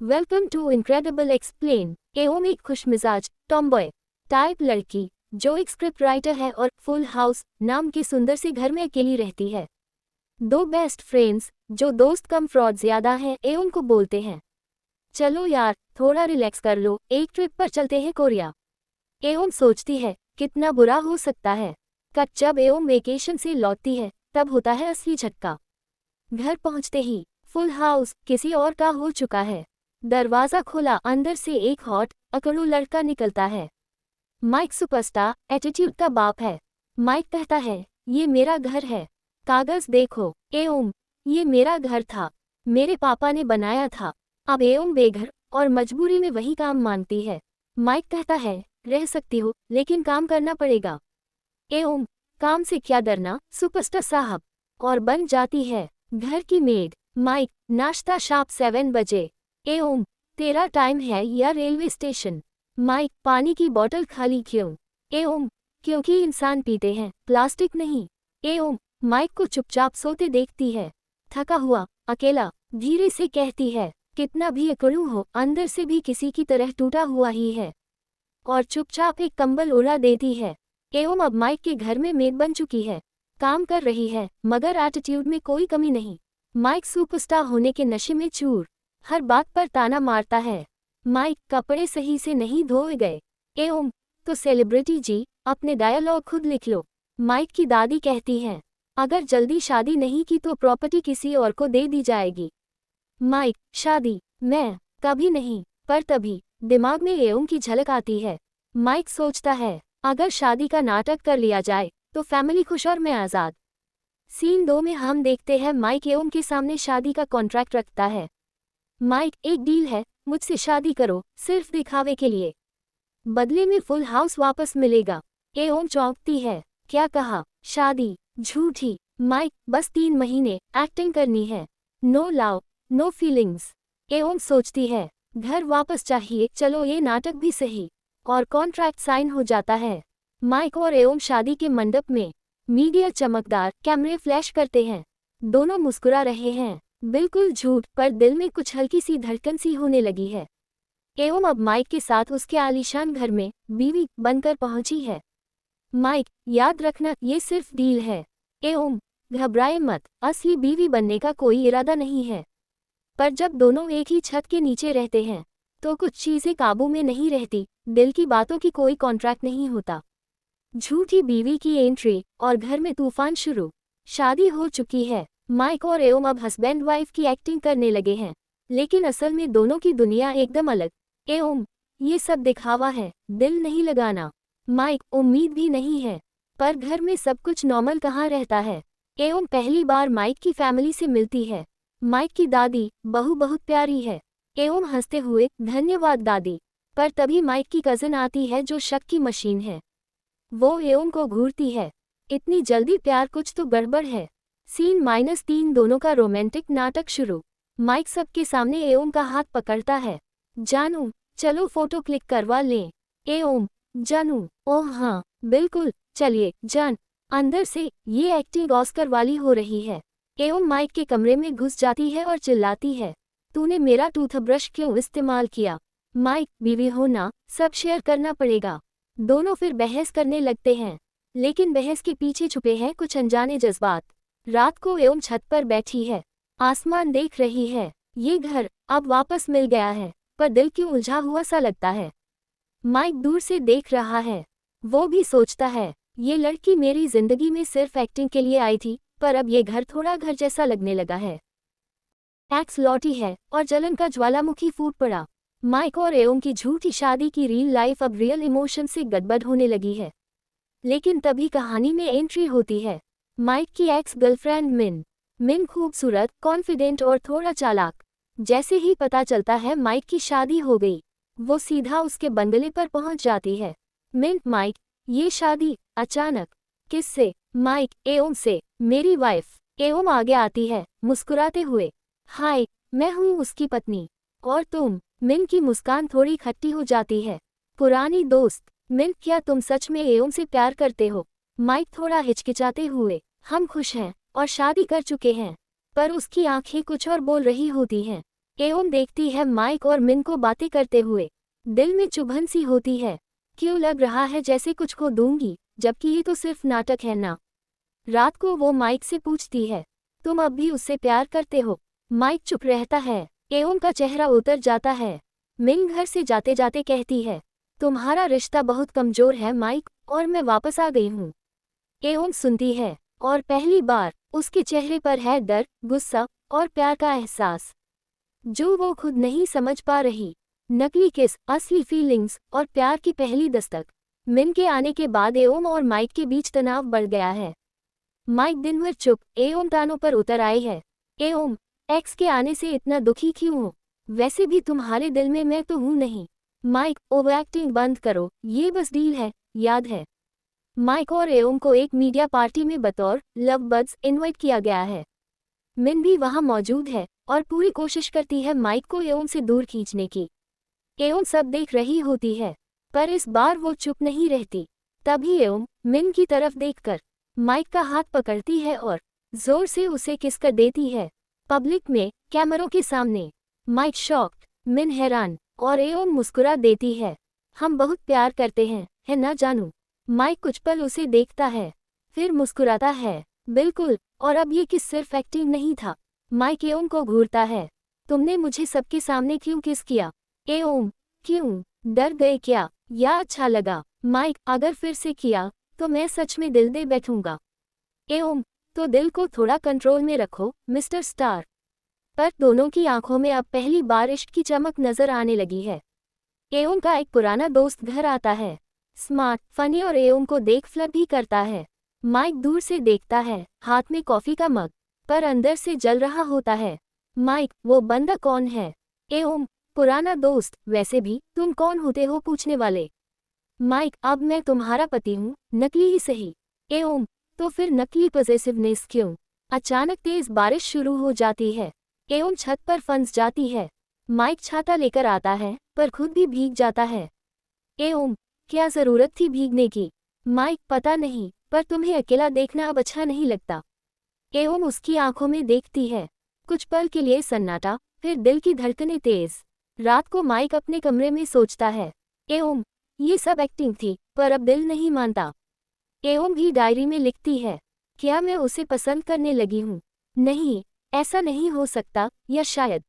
Welcome to incredible explain. एओम एक खुशमिजाज टॉमबॉय टाइप लड़की जो एक स्क्रिप्ट राइटर है और फुल हाउस नाम के सुंदर से घर में अकेली रहती है। दो बेस्ट फ्रेंड्स जो दोस्त कम फ्रॉड ज्यादा हैं एओम को बोलते हैं, चलो यार थोड़ा रिलैक्स कर लो, एक ट्रिप पर चलते हैं कोरिया। एओम सोचती है कितना बुरा हो सकता है। कट जब एओम वेकेशन से लौटती है तब होता है असली झटका। घर पहुंचते ही फुल हाउस किसी और का हो चुका है। दरवाजा खोला, अंदर से एक हॉट अकड़ू लड़का निकलता है। माइक सुपरस्टार एटीट्यूड का बाप है। माइक कहता है ये मेरा घर है, कागज देखो। एओम ये मेरा घर था, मेरे पापा ने बनाया था। अब एओम बेघर और मजबूरी में वही काम मांगती है। माइक कहता है रह सकती हो लेकिन काम करना पड़ेगा। एओम काम से क्या डरना सुपरस्टार साहब, और बन जाती है घर की मेड। माइक नाश्ता शार्प 7 बजे। एओम तेरा टाइम है या रेलवे स्टेशन। माइक पानी की बोतल खाली क्यों। एओम क्योंकि इंसान पीते हैं, प्लास्टिक नहीं। एओम माइक को चुपचाप सोते देखती है। थका हुआ अकेला धीरे से कहती है कितना भी अकड़ू हो अंदर से भी किसी की तरह टूटा हुआ ही है, और चुपचाप एक कंबल उड़ा देती है। एओम अब माइक के घर में मेड बन चुकी है, काम कर रही है मगर एटीट्यूड में कोई कमी नहीं। माइक सुपरस्टार होने के नशे में चूर, हर बात पर ताना मारता है। माइक कपड़े सही से नहीं धोए गए। एओम तो सेलिब्रिटी जी, अपने डायलॉग खुद लिख लो। माइक की दादी कहती हैं अगर जल्दी शादी नहीं की तो प्रॉपर्टी किसी और को दे दी जाएगी। माइक शादी मैं कभी नहीं, पर तभी दिमाग में एओम की झलक आती है। माइक सोचता है अगर शादी का नाटक कर लिया जाए तो फैमिली खुश और मैं आज़ाद। सीन 2 में हम देखते हैं माइक एओम के सामने शादी का कॉन्ट्रैक्ट रखता है। माइक एक डील है, मुझसे शादी करो सिर्फ दिखावे के लिए, बदले में फुल हाउस वापस मिलेगा। एओम चौंकती है, क्या कहा, शादी झूठी। माइक बस 3 महीने एक्टिंग करनी है, नो लव नो फीलिंग्स। एओम सोचती है घर वापस चाहिए, चलो ये नाटक भी सही, और कॉन्ट्रैक्ट साइन हो जाता है। माइक और एओम शादी के मंडप में, मीडिया चमकदार कैमरे फ्लैश करते हैं, दोनों मुस्कुरा रहे हैं, बिल्कुल झूठ पर दिल में कुछ हल्की सी धड़कन सी होने लगी है। एओम अब माइक के साथ उसके आलीशान घर में बीवी बनकर पहुंची है। माइक याद रखना ये सिर्फ डील है। एओम घबराए मत, असली बीवी बनने का कोई इरादा नहीं है। पर जब दोनों एक ही छत के नीचे रहते हैं तो कुछ चीजें काबू में नहीं रहती, दिल की बातों की कोई कॉन्ट्रैक्ट नहीं होता। झूठी बीवी की एंट्री और घर में तूफान शुरू। शादी हो चुकी है, माइक और एओम अब हस्बैंड वाइफ की एक्टिंग करने लगे हैं, लेकिन असल में दोनों की दुनिया एकदम अलग। एओम ये सब दिखावा है, दिल नहीं लगाना। माइक उम्मीद भी नहीं है, पर घर में सब कुछ नॉर्मल कहाँ रहता है। एओम पहली बार माइक की फैमिली से मिलती है। माइक की दादी बहू बहुत प्यारी है। एओम हंसते हुए धन्यवाद दादी, पर तभी माइक की कजिन आती है जो शक की मशीन है। वो एओम को घूरती है, इतनी जल्दी प्यार, कुछ तो गड़बड़ है। सीन -3 दोनों का रोमांटिक नाटक शुरू। माइक सबके सामने एओम का हाथ पकड़ता है, जानू चलो फोटो क्लिक करवा लें। एओम जानू ओह हाँ बिल्कुल चलिए जान। अंदर से ये एक्टिंग ऑस्कर वाली हो रही है। एओम माइक के कमरे में घुस जाती है और चिल्लाती है तूने मेरा टूथब्रश क्यों इस्तेमाल किया। माइक बीवी हो ना, सब शेयर करना पड़ेगा। दोनों फिर बहस करने लगते हैं, लेकिन बहस के पीछे छुपे हैं कुछ अनजाने जज्बात। रात को एओम छत पर बैठी है, आसमान देख रही है। ये घर अब वापस मिल गया है, पर दिल क्यों उलझा हुआ सा लगता है। माइक दूर से देख रहा है, वो भी सोचता है ये लड़की मेरी जिंदगी में सिर्फ एक्टिंग के लिए आई थी, पर अब ये घर थोड़ा घर जैसा लगने लगा है। एक्स लौटी है और जलन का ज्वालामुखी फूट पड़ा। माइक और एओम की झूठी शादी की रियल लाइफ अब रियल इमोशन से गड़बड़ होने लगी है। लेकिन तभी कहानी में एंट्री होती है माइक की एक्स गर्लफ्रेंड मिन। मिन खूबसूरत, कॉन्फिडेंट और थोड़ा चालाक। जैसे ही पता चलता है माइक की शादी हो गई, वो सीधा उसके बंगले पर पहुंच जाती है। मिन माइक ये शादी अचानक किससे। माइक एओम से, मेरी वाइफ। एओम आगे आती है मुस्कुराते हुए, हाय मैं हूँ उसकी पत्नी। और तुम। मिन की मुस्कान थोड़ी खट्टी हो जाती है, पुरानी दोस्त। मिन क्या तुम सच में एओम से प्यार करते हो। माइक थोड़ा हिचकिचाते हुए, हम खुश हैं और शादी कर चुके हैं। पर उसकी आंखें कुछ और बोल रही होती हैं। एओम देखती है माइक और मिन को बातें करते हुए। दिल में चुभन सी होती है। क्यों लग रहा है जैसे कुछ खो दूंगी, जबकि ये तो सिर्फ नाटक है ना। रात को वो माइक से पूछती है, तुम अब भी उससे प्यार करते हो? माइक चुप रहता है। एओम का चेहरा उतर जाता है। मिन घर से जाते जाते कहती है, तुम्हारा रिश्ता बहुत कमजोर है माइक, और मैं वापस आ गई हूँ। एओम सुनती है, और पहली बार उसके चेहरे पर है डर, गुस्सा और प्यार का एहसास, जो वो खुद नहीं समझ पा रही। नकली किस, असली फीलिंग्स और प्यार की पहली दस्तक। मिन के आने के बाद एओम और माइक के बीच तनाव बढ़ गया है। माइक दिन भर चुप, एओम तानों पर उतर आई है। एओम, एक्स के आने से इतना दुखी क्यों हो? वैसे भी तुम्हारे दिल में मैं तो हूं नहीं। माइक, ओवर एक्टिंग बंद करो, ये बस डील है, याद है। माइक और एओम को एक मीडिया पार्टी में बतौर लव बर्ड्स इनवाइट किया गया है। मिन भी वहां मौजूद है और पूरी कोशिश करती है माइक को एओम से दूर खींचने की। एओम सब देख रही होती है, पर इस बार वो चुप नहीं रहती। तभी एओम मिन की तरफ देखकर माइक का हाथ पकड़ती है और जोर से उसे किस कर देती है। पब्लिक में, कैमरों के सामने। माइक शॉक्ड, मिन हैरान, और एओम मुस्कुरा देती है। हम बहुत प्यार करते हैं, है ना जानू? माइक कुछ पल उसे देखता है, फिर मुस्कुराता है। बिल्कुल, और अब ये किस सिर्फ एक्टिंग नहीं था। माइक एओम को घूरता है, तुमने मुझे सबके सामने क्यों किस किया? एओम, क्यों? डर गए क्या, या अच्छा लगा? माइक, अगर फिर से किया तो मैं सच में दिल दे बैठूंगा। एओम, तो दिल को थोड़ा कंट्रोल में रखो मिस्टर स्टार। पर दोनों की आंखों में अब पहली बार इश्क की चमक नजर आने लगी है। एओम का एक पुराना दोस्त घर आता है, स्मार्ट, फनी, और एओम को देख फ्लर्ट भी करता है। माइक दूर से देखता है, हाथ में कॉफी का मग, पर अंदर से जल रहा होता है। माइक, वो बंदा कौन है? एओम, पुराना दोस्त, वैसे भी तुम कौन होते हो पूछने वाले? माइक, अब मैं तुम्हारा पति हूँ, नकली ही सही। एओम, तो फिर नकली पॉसेसिवनेस क्यों? अचानक तेज बारिश शुरू हो जाती है। एओम छत पर फंस जाती है। माइक छाता लेकर आता है, पर खुद भी भीग जाता है। एओम, क्या जरूरत थी भीगने की? माइक, पता नहीं, पर तुम्हें अकेला देखना अब अच्छा नहीं लगता। एओम उसकी आंखों में देखती है। कुछ पल के लिए सन्नाटा, फिर दिल की धड़कनें तेज। रात को माइक अपने कमरे में सोचता है, एओम, ये सब एक्टिंग थी, पर अब दिल नहीं मानता। एओम भी डायरी में लिखती है, क्या मैं उसे पसंद करने लगी हूँ? नहीं, ऐसा नहीं हो सकता, या शायद